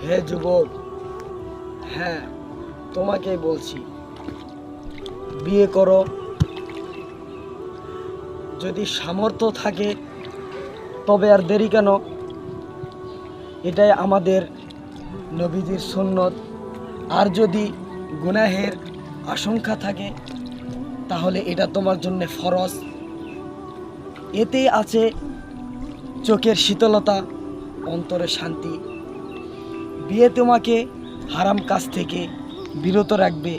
হে যুবক, হ্যাঁ তোমাকেই বলছি, বিয়ে করো। যদি সামর্থ্য থাকে তবে আর দেরি কেন? এটাই আমাদের নবীজির সুন্নত। আর যদি গুনাহের আশঙ্কা থাকে তাহলে এটা তোমার জন্য ফরজ। এতেই আছে চোখের শীতলতা, অন্তরের শান্তি। বিয়ে তোমাকে হারাম কাজ থেকে বিরত রাখবে,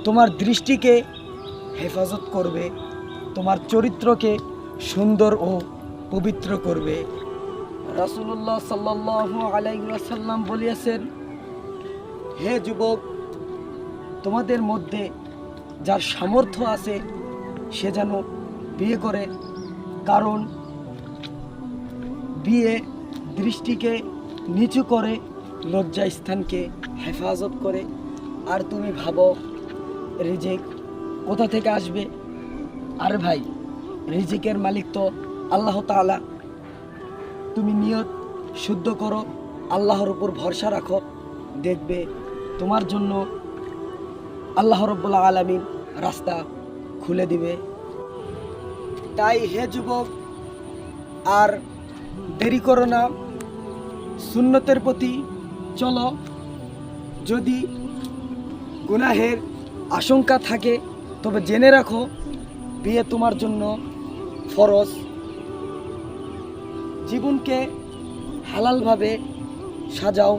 তোমার দৃষ্টিকে হেফাজত করবে, তোমার চরিত্রকে সুন্দর ও পবিত্র করবে। রাসূলুল্লাহ সাল্লাল্লাহু আলাইহি ওয়াসাল্লাম বলেছেন, হে যুবক, তোমাদের মধ্যে যার সামর্থ্য আছে সে যেন বিয়ে করে, কারণ বিয়ে দৃষ্টিকে নিচু করে, লজ্জা স্থানকে হেফাজত করে। আর তুমি ভাবো রিজিক কোথা থেকে আসবে? আর ভাই, রিজিকের মালিক তো আল্লাহ তাআলা। তুমি নিয়ত শুদ্ধ করো, আল্লাহর উপর ভরসা রাখো, দেখবে তোমার জন্য আল্লাহ রাব্বুল আলামিন রাস্তা খুলে দিবে। তাই হে যুবক, আর দেরি করো না, সুন্নতের প্রতি চলো। যদি গুনাহের আশঙ্কা থাকে তবে জেনে রাখো বিয়ে তোমার জন্য ফরজ। জীবনকে হালালভাবে সাজাও।